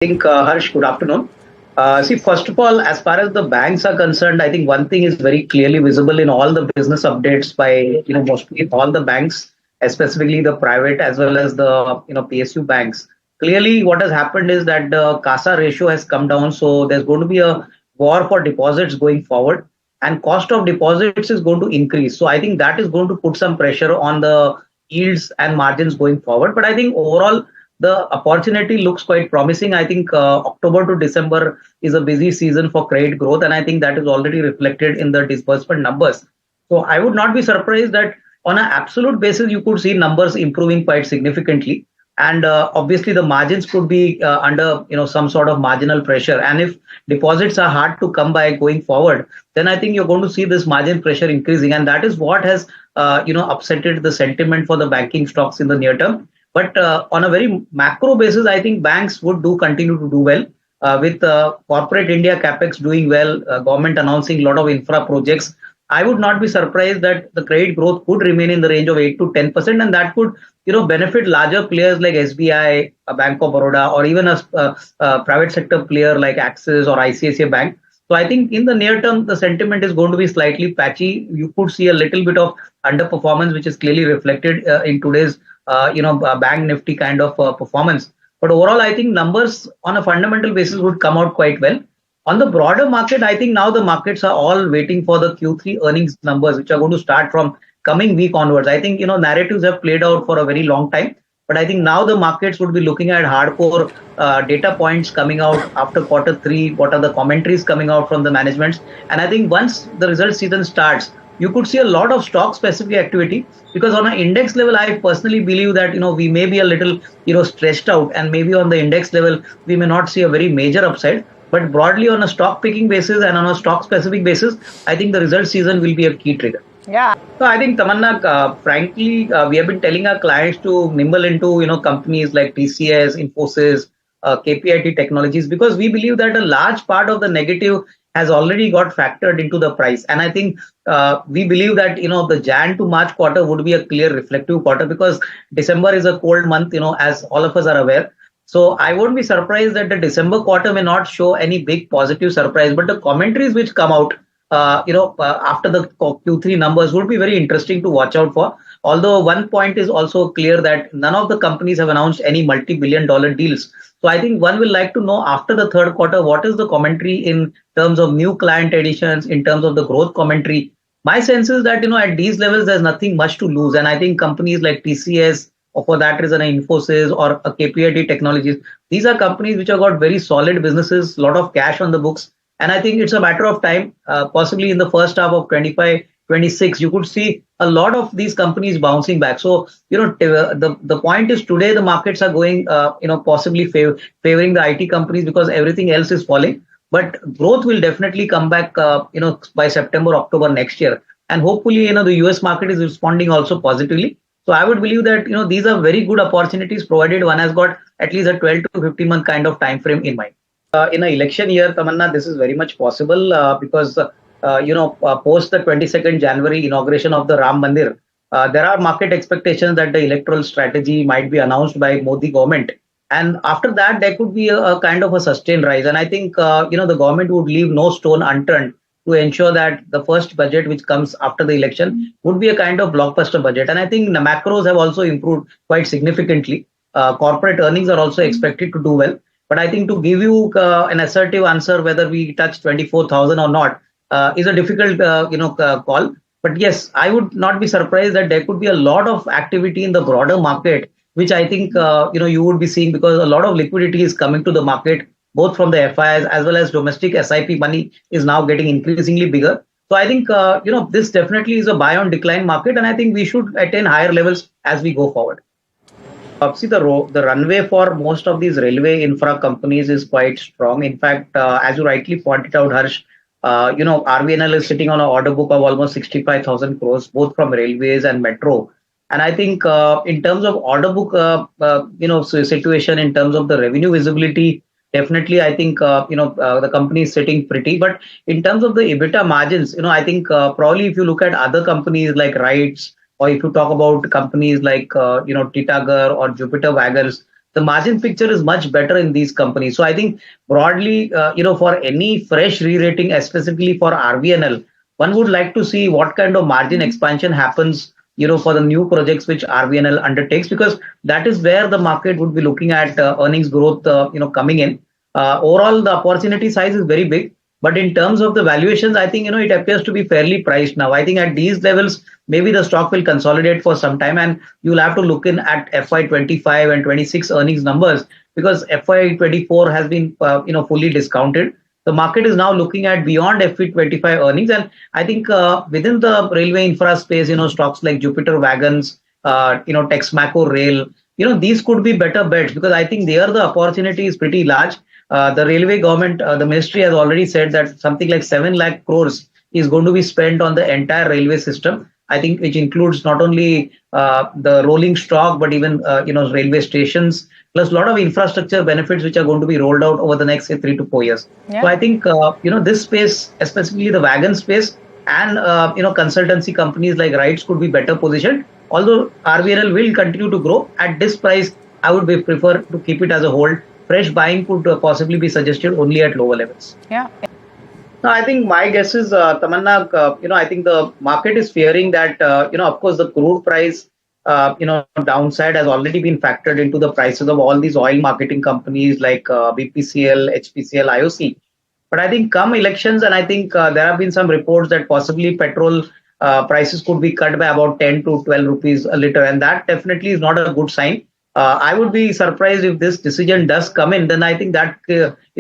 think, Harsh, good afternoon. See, first of all, as far as the banks are concerned, I think one thing is very clearly visible in all the business updates by, mostly all the banks, specifically the private as well as the, PSU banks. Clearly, what has happened is that the CASA ratio has come down. So there's going to be a war for deposits going forward, and cost of deposits is going to increase. So I think that is going to put some pressure on the yields and margins going forward. But I think overall, the opportunity looks quite promising. I think October to December is a busy season for credit growth, and I think that is already reflected in the disbursement numbers. So I would not be surprised that on an absolute basis, you could see numbers improving quite significantly. And obviously, the margins could be under some sort of marginal pressure. And if deposits are hard to come by going forward, then I think you're going to see this margin pressure increasing, and that is what has upsetted the sentiment for the banking stocks in the near term. But on a very macro basis, I think banks would do continue to do well with corporate India capex doing well, government announcing a lot of infra projects. I would not be surprised that the credit growth could remain in the range of 8 to 10%, and that could benefit larger players like SBI, Bank of Baroda, or even a private sector player like Axis or ICICI Bank. So I think in the near term, the sentiment is going to be slightly patchy. You could see a little bit of underperformance, which is clearly reflected in today's bank nifty kind of performance. But overall, I think numbers on a fundamental basis would come out quite well. On the broader market, I think now the markets are all waiting for the Q3 earnings numbers, which are going to start from coming week onwards. I think narratives have played out for a very long time, but I think now the markets would be looking at hardcore data points coming out after quarter 3. What are the commentaries coming out from the managements? And I think once the result season starts, you could see a lot of stock specific activity, because on an index level, I personally believe that we may be a little stretched out, and maybe on the index level we may not see a very major upside. But broadly, on a stock picking basis and on a stock specific basis, I think the result season will be a key trigger. Yeah. So I think, Tamanna, frankly, we have been telling our clients to nimble into companies like TCS, Infosys, KPIT Technologies, because we believe that a large part of the negative has already got factored into the price. And I think we believe that the Jan to March quarter would be a clear reflective quarter, because December is a cold month, as all of us are aware. So I won't be surprised that the December quarter may not show any big positive surprise, but the commentaries which come out, after the Q3 numbers would be very interesting to watch out for. Although one point is also clear, that none of the companies have announced any multi-billion-dollar deals. So I think one will like to know after the third quarter, what is the commentary in terms of new client additions, in terms of the growth commentary. My sense is that, at these levels, there's nothing much to lose. And I think companies like TCS, or for that reason, Infosys or a KPIT Technologies, these are companies which have got very solid businesses, a lot of cash on the books. And I think it's a matter of time, possibly in the first half of 25-26, you could see a lot of these companies bouncing back. So, the point is, today the markets are going, possibly favoring the IT companies because everything else is falling. But growth will definitely come back, by September, October next year. And hopefully, the US market is responding also positively. So I would believe that, these are very good opportunities, provided one has got at least a 12 to 15 month kind of time frame in mind. In an election year, Tamanna, this is very much possible because, post the 22nd January inauguration of the Ram Mandir, there are market expectations that the electoral strategy might be announced by Modi government. And after that, there could be a kind of a sustained rise. And I think, the government would leave no stone unturned to ensure that the first budget which comes after the election would be a kind of blockbuster budget. And I think the macros have also improved quite significantly. Corporate earnings are also expected to do well. But I think to give you an assertive answer whether we touch 24,000 or not is a difficult, call. But yes, I would not be surprised that there could be a lot of activity in the broader market, which I think, you would be seeing, because a lot of liquidity is coming to the market, both from the FIs as well as domestic SIP money is now getting increasingly bigger. So I think, this definitely is a buy on decline market, and I think we should attain higher levels as we go forward. See, the runway for most of these railway infra companies is quite strong. In fact, as you rightly pointed out, Harsh, RVNL is sitting on an order book of almost 65,000 crores, both from railways and metro. And I think in terms of order book, situation, in terms of the revenue visibility, definitely, I think, the company is sitting pretty. But in terms of the EBITDA margins, I think probably if you look at other companies like RITES, or if you talk about companies like, Titagar or Jupiter Wagons, the margin picture is much better in these companies. So I think broadly, for any fresh re-rating, specifically for RVNL, one would like to see what kind of margin expansion happens, for the new projects which RVNL undertakes, because that is where the market would be looking at earnings growth, coming in. Overall, the opportunity size is very big. But in terms of the valuations, I think, it appears to be fairly priced now. I think at these levels, maybe the stock will consolidate for some time, and you'll have to look in at FY25 and 26 earnings numbers, because FY24 has been, fully discounted. The market is now looking at beyond FY25 earnings. And I think within the railway infra space, stocks like Jupiter Wagons, Texmaco Rail, these could be better bets, because I think there the opportunity is pretty large. The railway government, the ministry has already said that something like 7 lakh crores is going to be spent on the entire railway system. I think which includes not only the rolling stock, but even railway stations, plus a lot of infrastructure benefits which are going to be rolled out over the next, say, 3 to 4 years. Yeah. So I think this space, especially the wagon space, and consultancy companies like RITES could be better positioned. Although RVNL will continue to grow at this price, I would prefer to keep it as a hold. Fresh buying could possibly be suggested only at lower levels. Yeah. No, I think my guess is, Tamanna, I think the market is fearing that, of course, the crude price, downside has already been factored into the prices of all these oil marketing companies like BPCL, HPCL, IOC. But I think come elections, and I think there have been some reports that possibly petrol prices could be cut by about 10 to 12 rupees a liter. And that definitely is not a good sign. I would be surprised if this decision does come in. Then I think that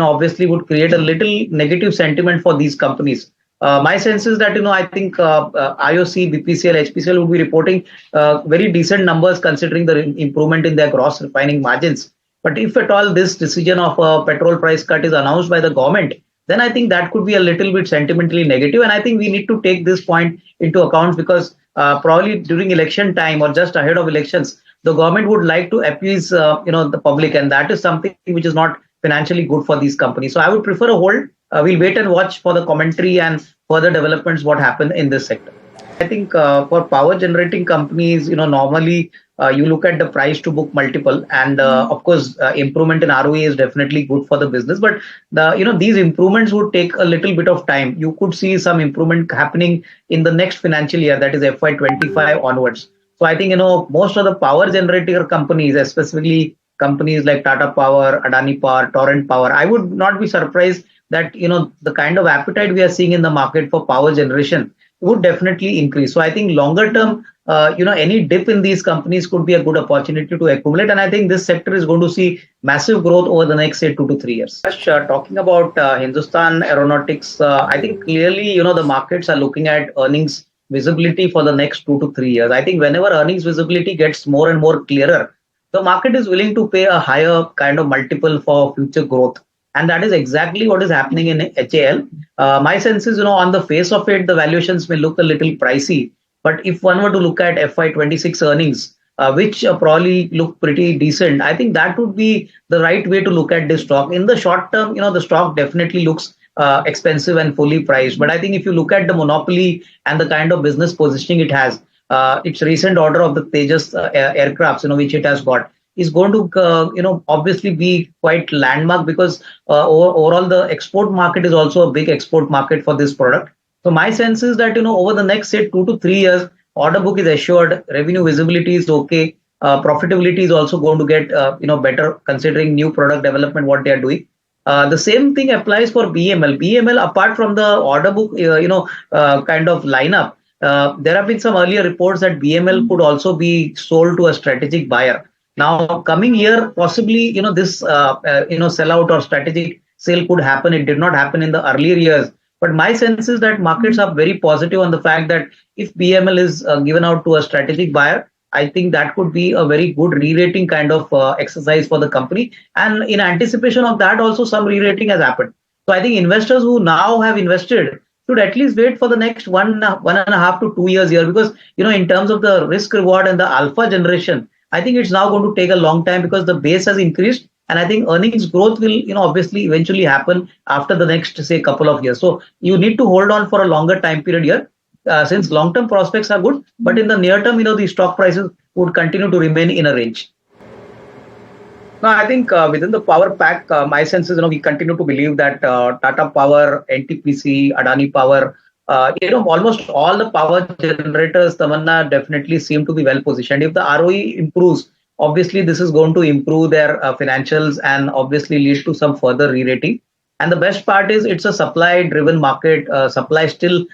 obviously would create a little negative sentiment for these companies. My sense is that I think IOC, BPCL, HPCL will be reporting very decent numbers considering the improvement in their gross refining margins. But if at all this decision of a petrol price cut is announced by the government, then I think that could be a little bit sentimentally negative. And I think we need to take this point into account, because probably during election time or just ahead of elections, the government would like to appease the public, and that is something which is not financially good for these companies. So I would prefer a hold. We'll wait and watch for the commentary and further developments what happen in this sector. I think for power generating companies, normally you look at the price to book multiple, and of course improvement in ROE is definitely good for the business. But these improvements would take a little bit of time. You could see some improvement happening in the next financial year, that is FY25 onwards. So I think most of the power generator companies, specifically companies like Tata Power, Adani Power, Torrent Power, I would not be surprised that the kind of appetite we are seeing in the market for power generation would definitely increase. So I think longer term, any dip in these companies could be a good opportunity to accumulate. And I think this sector is going to see massive growth over the next, say, 2 to 3 years. Talking about Hindustan Aeronautics, I think clearly, the markets are looking at earnings visibility for the next 2 to 3 years. I think whenever earnings visibility gets more and more clearer, the market is willing to pay a higher kind of multiple for future growth. And that is exactly what is happening in HAL. My sense is, on the face of it, the valuations may look a little pricey. But if one were to look at FY26 earnings, which probably look pretty decent, I think that would be the right way to look at this stock. In the short term, the stock definitely looks expensive and fully priced. But I think if you look at the monopoly and the kind of business positioning it has, its recent order of the Tejas aircrafts, which it has got, is going to, obviously be quite landmark, because overall the export market is also a big export market for this product. So my sense is that, over the next, say, 2 to 3 years, order book is assured, revenue visibility is okay, profitability is also going to get, better considering new product development, what they are doing. The same thing applies for BEML. BEML, apart from the order book, kind of lineup, there have been some earlier reports that BEML could also be sold to a strategic buyer. Now, coming year, possibly, this, sellout or strategic sale could happen. It did not happen in the earlier years. But my sense is that markets are very positive on the fact that if BEML is given out to a strategic buyer, I think that could be a very good re-rating kind of exercise for the company. And in anticipation of that, also some re-rating has happened. So I think investors who now have invested should at least wait for the next 1.5 to 2 years here, because, in terms of the risk reward and the alpha generation, I think it's now going to take a long time, because the base has increased. And I think earnings growth will, obviously eventually happen after the next, say, couple of years. So you need to hold on for a longer time period here, since long-term prospects are good. But in the near term, the stock prices would continue to remain in a range. No, I think within the power pack, my sense is, we continue to believe that Tata Power, NTPC, Adani Power, almost all the power generators, Tamanna, definitely seem to be well positioned. If the ROE improves, obviously this is going to improve their financials and obviously lead to some further re-rating. And the best part is it's a supply-driven market. Supply still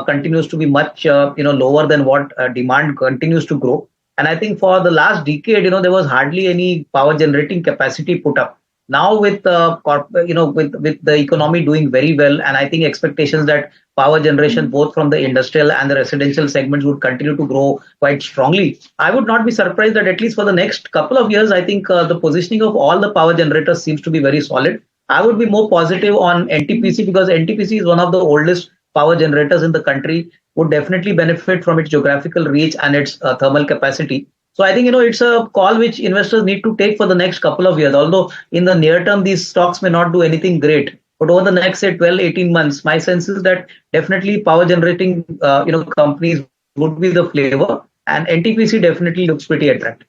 continues to be much, lower than what demand continues to grow. And I think for the last decade, there was hardly any power generating capacity put up. Now with with the economy doing very well, and I think expectations that power generation both from the industrial and the residential segments would continue to grow quite strongly. I would not be surprised that at least for the next couple of years, I think the positioning of all the power generators seems to be very solid. I would be more positive on NTPC because NTPC is one of the oldest power generators in the country, would definitely benefit from its geographical reach and its thermal capacity. So I think it's a call which investors need to take for the next couple of years. Although in the near term these stocks may not do anything great, but over the next say 12, 18 months, my sense is that definitely power generating companies would be the flavor, and NTPC definitely looks pretty attractive.